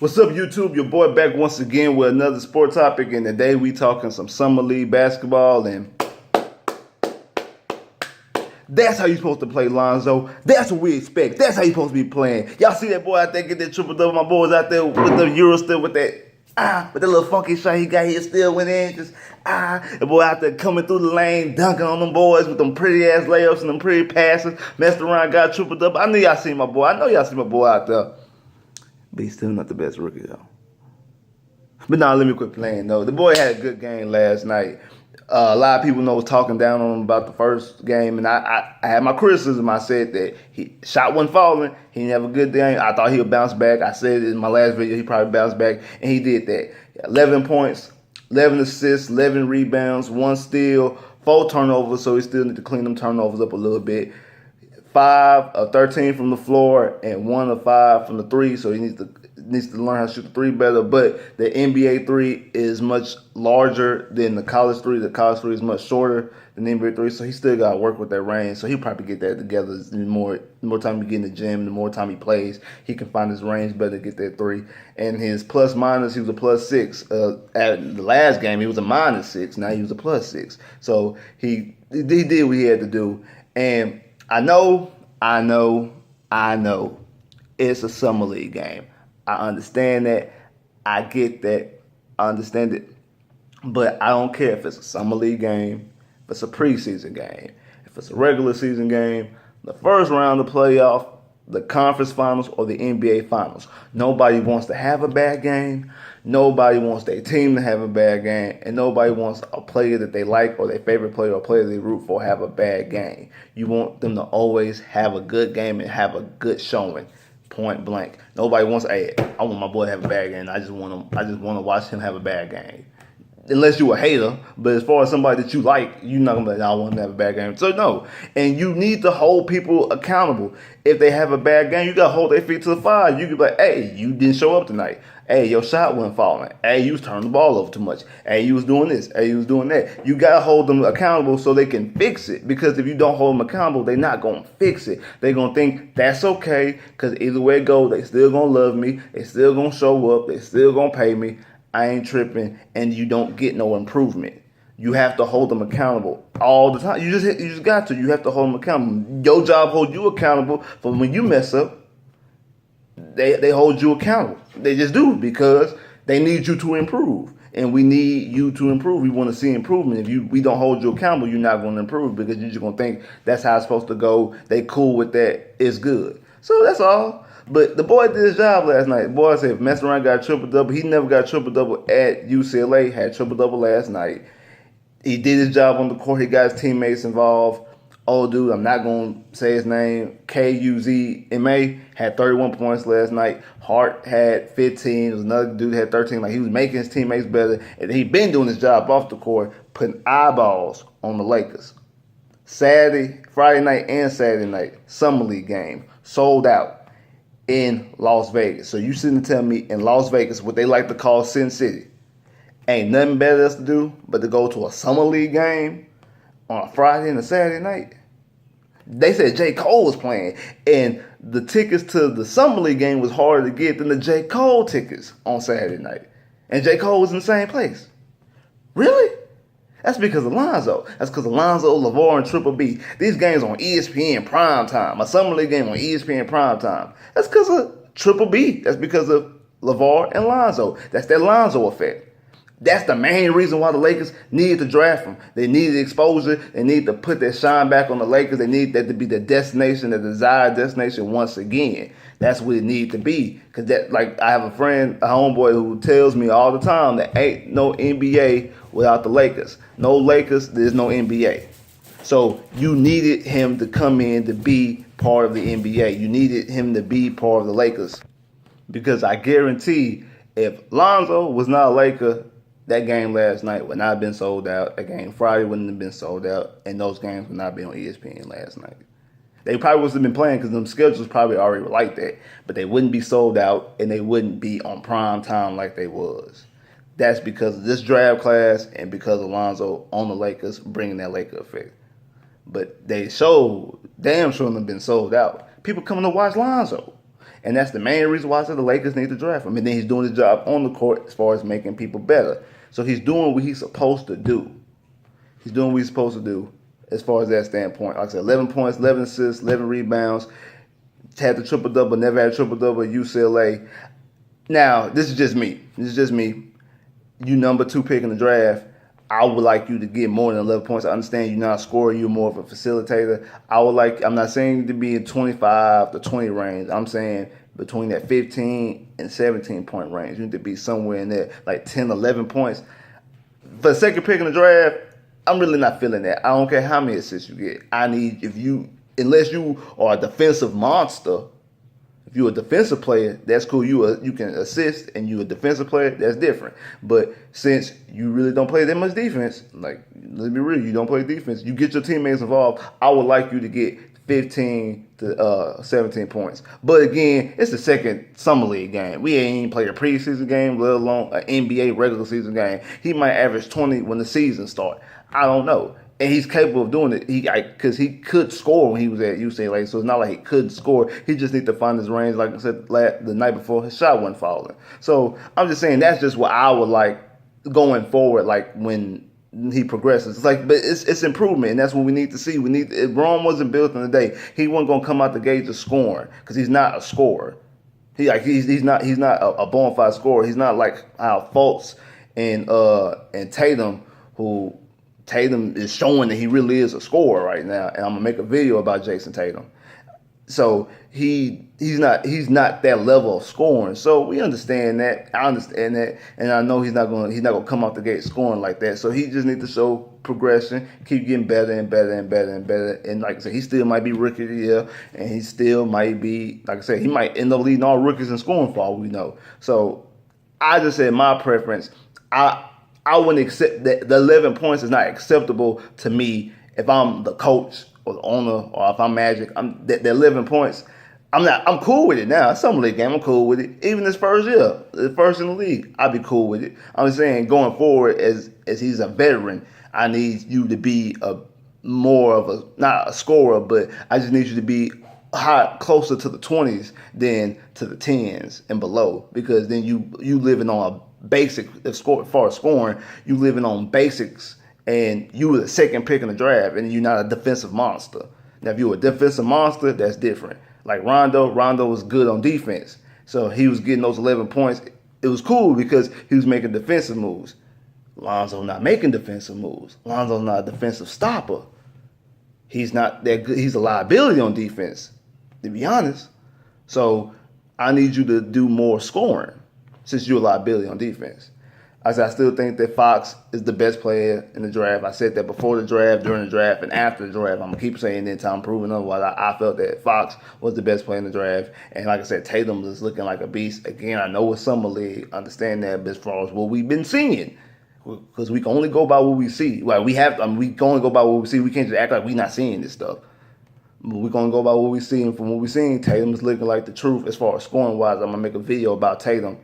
What's up, YouTube? Your boy back once again with another sport topic, and today we talking some summer league basketball, and that's how you supposed to play, Lonzo. That's what we expect. That's how you supposed to be playing. Y'all see that boy out there get that triple double? My boys out there with the Euro still with that little funky shot he got here still went in. The boy out there coming through the lane, dunking on them boys with them pretty ass layups and them pretty passes. Messed around, got triple double. I knew y'all seen my boy. I know y'all seen my boy out there. But he's still not the best rookie, though. But now let me quit playing, though. The boy had a good game last night. A lot of people was talking down on him about the first game, and I had my criticism. I said that he shot wasn't falling. He didn't have a good game. I thought he would bounce back. I said in my last video he probably bounced back, and he did that. 11 points, 11 assists, 11 rebounds, 1 steal, 4 turnovers, so he still need to clean them turnovers up a little bit. 5 of 13 from the floor and 1 of 5 from the three, so he needs to learn how to shoot the three better. But the NBA three is much larger than the college three. The college three is much shorter than the NBA three, so he still got to work with that range. So he'll probably get that together. The more time he get in the gym, the more time he plays, he can find his range better to get that three. And his plus minus, he was a +6. At the last game, he was a -6. Now he was a +6. So he did what he had to do. And I know, it's a summer league game. I understand that. I get that. I understand it. But I don't care if it's a summer league game, if it's a preseason game, if it's a regular season game, the first round of the playoff, the conference finals, or the NBA finals. Nobody wants to have a bad game. Nobody wants their team to have a bad game, and nobody wants a player that they like or their favorite player or player they root for have a bad game. You want them to always have a good game and have a good showing, point blank. Nobody wants, hey, I want my boy to have a bad game. I just want to watch him have a bad game. Unless you a hater, but as far as somebody that you like, you're not gonna be like, I want him to have a bad game. So no, and you need to hold people accountable. If they have a bad game, you gotta hold their feet to the fire. You can be like, hey, you didn't show up tonight. Hey, your shot wasn't falling. Hey, you was turning the ball over too much. Hey, you was doing this. Hey, you was doing that. You gotta hold them accountable so they can fix it. Because if you don't hold them accountable, they're not gonna fix it. They're gonna think that's okay. Because either way it goes, they still gonna love me. They still gonna show up. They still gonna pay me. I ain't tripping, and you don't get no improvement. You have to hold them accountable all the time. You just got to. You have to hold them accountable. Your job hold you accountable for when you mess up. They hold you accountable. They just do, because they need you to improve, and we need you to improve. We want to see improvement. If we don't hold you accountable, you're not going to improve, because you're just going to think that's how it's supposed to go. They cool with that. It's good. So that's all. But the boy did his job last night. The boy said, messing around, got a triple-double. He never got a triple-double at UCLA. Had triple-double last night. He did his job on the court. He got his teammates involved. Old dude, I'm not going to say his name, Kuzma, had 31 points last night. Hart had 15. There was another dude that had 13. Like, he was making his teammates better. And he been doing his job off the court, putting eyeballs on the Lakers. Friday night and Saturday night, summer league game, sold out in Las Vegas. So you sitting and tell me in Las Vegas, what they like to call Sin City, ain't nothing better else to do but to go to a summer league game on a Friday and a Saturday night? They said J. Cole was playing, and the tickets to the summer league game was harder to get than the J. Cole tickets on Saturday night. And J. Cole was in the same place. Really? That's because of Lonzo. That's because of Lonzo, LeVar, and Triple B. These games on ESPN prime time. A summer league game on ESPN prime time. That's because of Triple B. That's because of LeVar and Lonzo. That's that Lonzo effect. That's the main reason why the Lakers needed to draft him. They needed exposure. They needed to put that shine back on the Lakers. They need that to be the destination, the desired destination once again. That's what it needed to be. Because that, like, I have a friend, a homeboy, who tells me all the time that ain't no NBA without the Lakers. No Lakers, there's no NBA. So you needed him to come in to be part of the NBA. You needed him to be part of the Lakers. Because I guarantee if Lonzo was not a Laker, that game last night would not have been sold out. That game Friday wouldn't have been sold out. And those games would not be on ESPN last night. They probably wouldn't have been playing because them schedules probably already were like that. But they wouldn't be sold out, and they wouldn't be on prime time like they was. That's because of this draft class and because of Lonzo on the Lakers bringing that Laker effect. But they damn sure have been sold out. People coming to watch Lonzo. And that's the main reason why I said the Lakers need to draft him. And then he's doing his job on the court as far as making people better. So he's doing what he's supposed to do. He's doing what he's supposed to do as far as that standpoint. Like I said, 11 points, 11 assists, 11 rebounds. Had the triple-double, never had a triple-double at UCLA. Now, this is just me. You number 2 pick in the draft. I would like you to get more than 11 points. I understand you're not a scorer. You're more of a facilitator. I'm not saying to be in 25 to 20 range. I'm saying between that 15 and 17 point range. You need to be somewhere in there, like 10, 11 points. For the second pick in the draft, I'm really not feeling that. I don't care how many assists you get. Unless you are a defensive monster, if you're a defensive player, that's cool. You can assist and you're a defensive player, that's different. But since you really don't play that much defense, like, let's be real, you don't play defense, you get your teammates involved, I would like you to get 15 to 17 points. But again, it's the second summer league game. We ain't even played a preseason game, let alone an NBA regular season game. He might average 20 when the season starts. I don't know. And he's capable of doing it because he could score when he was at UCLA. So it's not like he couldn't score. He just needs to find his range, like I said the night before, his shot wasn't falling. So I'm just saying that's just what I would like going forward, like when he progresses. It's like, but it's improvement, and that's what we need to see. Rome wasn't built in a day. He wasn't gonna come out the gate just scoring because he's not a scorer. He's not a bona fide scorer. He's not like how Fultz and Tatum, who Tatum is showing that he really is a scorer right now, and I'm gonna make a video about Jason Tatum. So he's not that level of scoring. So we understand that. I understand that, and I know he's not gonna come out the gate scoring like that. So he just needs to show progression, keep getting better and better and better and better. And like I said, he still might be rookie of the year, and he still might be, like I said, he might end up leading all rookies in scoring for all we know. So I just said my preference. I wouldn't accept that the 11 points is not acceptable to me if I'm the coach or the owner, or if I'm Magic. The 11 points. I'm cool with it now. It's summer league game. I'm cool with it. Even this first year, the first in the league, I'd be cool with it. I'm saying going forward, as he's a veteran, I need you to be more of not a scorer, but I just need you to be closer to the 20s than to the 10s and below, because then you living on a basic, as far as scoring, you living on basics, and you were the second pick in the draft, and you're not a defensive monster. Now, if you're a defensive monster, that's different. Like Rondo was good on defense, so he was getting those 11 points. It was cool because he was making defensive moves. Lonzo not making defensive moves. Lonzo's not a defensive stopper. He's not that good. He's a liability on defense, to be honest. So I need you to do more scoring, since you're a liability on defense. I still think that Fox is the best player in the draft. I said that before the draft, during the draft, and after the draft. I'm going to keep saying it until I'm proving otherwise. I felt that Fox was the best player in the draft. And like I said, Tatum is looking like a beast. Again, I know it's summer league. Understand that, but as far as what we've been seeing, because we can only go by what we see. Well, we can only go by what we see. We can't just act like we're not seeing this stuff. We're going to go by what we see. And from what we're seeing, Tatum is looking like the truth as far as scoring-wise. I'm going to make a video about Tatum.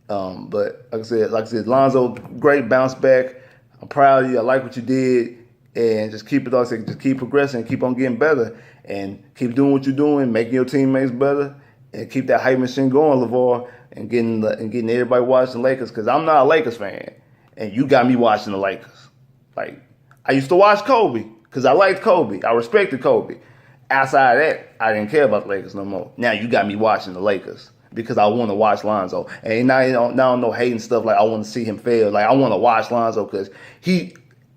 But like I said, Lonzo, great bounce back. I'm proud of you. I like what you did, and just keep it on. Just keep progressing, keep on getting better, and keep doing what you're doing, making your teammates better, and keep that hype machine going, LeVar, and getting everybody watching the Lakers. Because I'm not a Lakers fan, and you got me watching the Lakers. Like, I used to watch Kobe because I liked Kobe. I respected Kobe. Outside of that, I didn't care about the Lakers no more. Now you got me watching the Lakers, because I want to watch Lonzo. And now no hating stuff like I want to see him fail. Like, I want to watch Lonzo because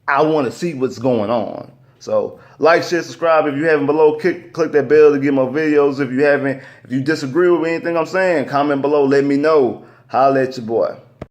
I want to see what's going on. So like, share, subscribe if you haven't below. Click that bell to get more videos. If you disagree with anything I'm saying, comment below. Let me know. Holla at your boy.